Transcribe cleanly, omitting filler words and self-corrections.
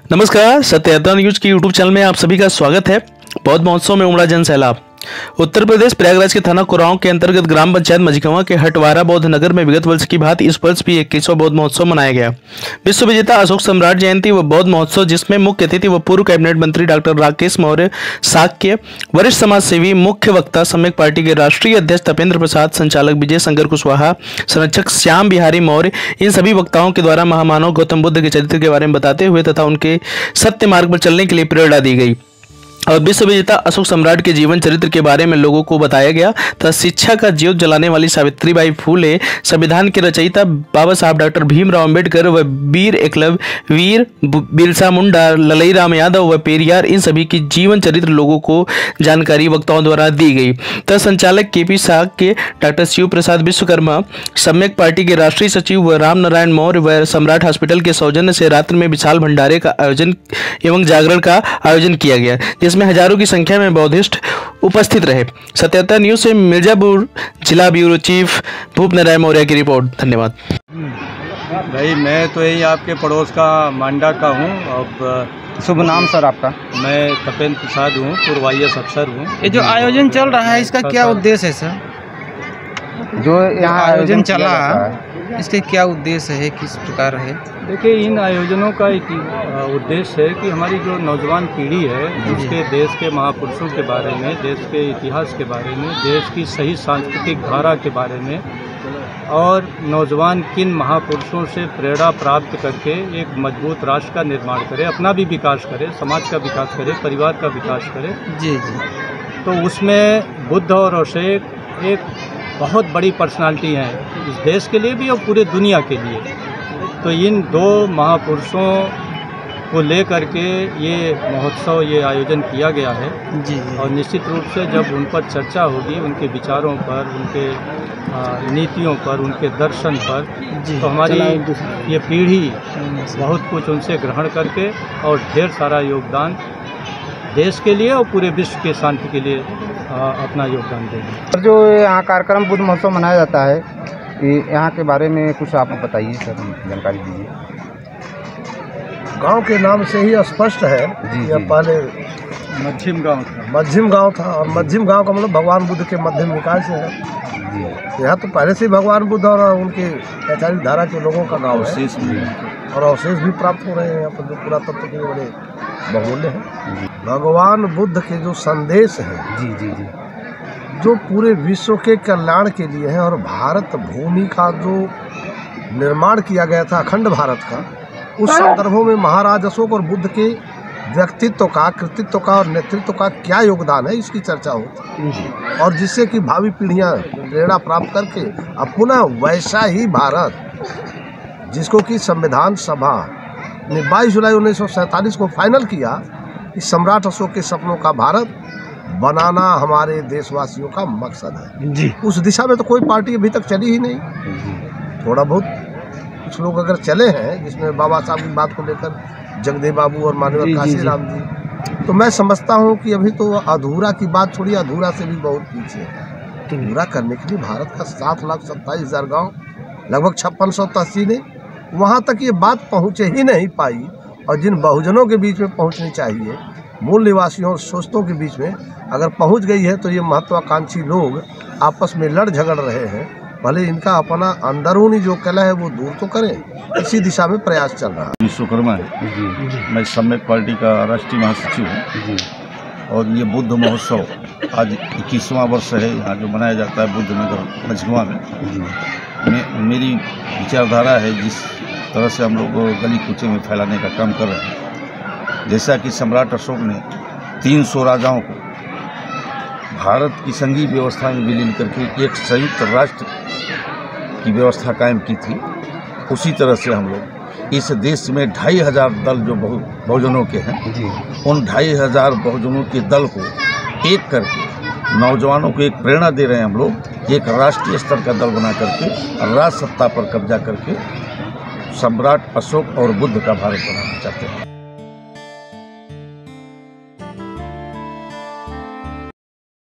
नमस्कार, सत्यता न्यूज की यूट्यूब चैनल में आप सभी का स्वागत है। बौद्ध महोत्सव में उमड़ा जन सैलाब। उत्तर प्रदेश प्रयागराज के थाना कुराऊं के अंतर्गत ग्राम पंचायत मझिगवां के हटवारा बौद्ध नगर में विगत वर्ष की भांति इस वर्ष भी 21वां बौद्ध महोत्सव मनाया गया। विश्व विजेता अशोक सम्राट जयंती व बौद्ध महोत्सव, जिसमें मुख्य अतिथि व पूर्व कैबिनेट मंत्री डॉक्टर राकेश मौर्य, शाक्य वरिष्ठ समाज सेवी, मुख्य वक्ता सम्यक पार्टी के राष्ट्रीय अध्यक्ष तपेंद्र प्रसाद, संचालक विजय शंकर कुशवाहा, संरक्षक श्याम बिहारी मौर्य, इन सभी वक्ताओं के द्वारा महामानव गौतम बुद्ध के चरित्र के बारे में बताते हुए तथा उनके सत्य मार्ग पर चलने के लिए प्रेरणा दी गई और विश्व विजेता अशोक सम्राट के जीवन चरित्र के बारे में लोगों को बताया गया तथा शिक्षा का ज्योत जलाने वाली सावित्रीबाई फूले, संविधान के रचयिता बाबा साहब डॉक्टर भीमराव अम्बेडकर व वीर एकलव्य, वीर बिरसा मुंडा, ललई राम यादव व पेरियार, इन सभी की जीवन चरित्र लोगों को जानकारी वक्ताओं द्वारा दी गई तथा संचालक केपी शाक्य, डॉक्टर शिव प्रसाद विश्वकर्मा, सम्यक पार्टी के राष्ट्रीय सचिव व राम नारायण मौर्य व सम्राट हॉस्पिटल के सौजन्य से रात्र में विशाल भंडारे का आयोजन एवं जागरण का आयोजन किया गया, जिसमें हजारों की संख्या में बौद्धिस्ट उपस्थित रहे। सत्यता न्यूज से मिर्जापुर जिला ब्यूरो चीफ भूप नारायण मौर्य की रिपोर्ट। धन्यवाद। भाई मैं तो यही आपके पड़ोस का मांडा का हूँ। अब शुभ नाम सर आपका? मैं तपेंद्र प्रसाद हूँ, पूर्व IAS अफसर हूँ। ये जो आयोजन चल रहा है इसका क्या उद्देश्य है सर? जो यहाँ आयोजन चला इसके क्या उद्देश्य है, किस प्रकार है? देखिए, इन आयोजनों का एक उद्देश्य है कि हमारी जो नौजवान पीढ़ी है उसके देश के महापुरुषों के बारे में, देश के इतिहास के बारे में, देश की सही सांस्कृतिक धारा के बारे में और नौजवान किन महापुरुषों से प्रेरणा प्राप्त करके एक मजबूत राष्ट्र का निर्माण करे, अपना भी विकास करे, समाज का विकास करे, परिवार का विकास करे। जी। तो उसमें बुद्ध और अशोक एक बहुत बड़ी पर्सनालिटी हैं इस देश के लिए भी और पूरे दुनिया के लिए। तो इन दो महापुरुषों को लेकर के ये महोत्सव, ये आयोजन किया गया है। जी। और निश्चित रूप से जब उन पर चर्चा होगी, उनके विचारों पर, उनके नीतियों पर, उनके दर्शन पर, तो हमारी ये पीढ़ी बहुत कुछ उनसे ग्रहण करके और ढेर सारा योगदान देश के लिए और पूरे विश्व के शांति के लिए अपना योगदान देंगे। जो यहाँ कार्यक्रम बुद्ध महोत्सव मनाया जाता है, यहाँ के बारे में कुछ आप बताइए सर, जानकारी दीजिए। गांव के नाम से ही स्पष्ट है कि यह पहले मध्यम गांव था। मध्यम गांव था और मध्यम गांव का मतलब भगवान बुद्ध के मध्यम निकाय से है। यहाँ तो पहले से ही भगवान बुद्ध और उनके वैचारिक धारा के लोगों का गांव है और अवशेष भी प्राप्त हो रहे हैं यहाँ पर, जो पुरातत्व के बड़े बहुमूल्य हैं। भगवान बुद्ध के जो संदेश हैं जो पूरे विश्व के कल्याण के लिए है और भारत भूमि का जो निर्माण किया गया था, अखंड भारत का, उस संदर्भों में महाराज अशोक और बुद्ध के व्यक्तित्व का, कृतित्व का और नेतृत्व का क्या योगदान है, इसकी चर्चा होती है और जिससे कि भावी पीढ़ियां प्रेरणा प्राप्त करके अब पुनः वैसा ही भारत जिसको कि संविधान सभा ने 22 जुलाई 1947 को फाइनल किया कि सम्राट अशोक के सपनों का भारत बनाना हमारे देशवासियों का मकसद है। जी। उस दिशा में तो कोई पार्टी अभी तक चली ही नहीं। थोड़ा बहुत कुछ लोग अगर चले हैं, जिसमें बाबा साहब की बात को लेकर जगदेव बाबू और माननीय काशीराम जी, तो मैं समझता हूँ कि अभी तो अधूरा की बात छोड़िए, अधूरा से भी बहुत पीछे है। पूरा करने के लिए भारत का 7,27,000 गाँव, लगभग 5600 तहसीलें, वहाँ तक ये बात पहुँचे ही नहीं पाई और जिन बहुजनों के बीच में पहुँचनी चाहिए, मूल निवासियों और सोचतों के बीच में अगर पहुंच गई है, तो ये महत्वाकांक्षी लोग आपस में लड़ झगड़ रहे हैं। भले इनका अपना अंदरूनी जो कला है वो दूर तो करें, इसी दिशा में प्रयास चल रहा है। विश्वकर्मा है। मैं सम्यक पार्टी का राष्ट्रीय महासचिव हूँ और ये बुद्ध महोत्सव आज 21वां वर्ष है यहाँ जो मनाया जाता है बुद्ध नगर मझिगवां में। मेरी विचारधारा है जिस तरह से हम लोग गली कूचे में फैलाने का काम कर रहे हैं, जैसा कि सम्राट अशोक ने 300 राजाओं को भारत की संघीय व्यवस्था में विलीन करके एक संयुक्त राष्ट्र की व्यवस्था कायम की थी, उसी तरह से हम लोग इस देश में 2500 दल जो बहुजनों के हैं, उन 2500 बहुजनों के दल को एक करके नौजवानों को एक प्रेरणा दे रहे हैं। हम लोग एक राष्ट्रीय स्तर का दल बना करके राज सत्ता पर कब्जा करके सम्राट अशोक और बुद्ध का भारत बनाना चाहते हैं।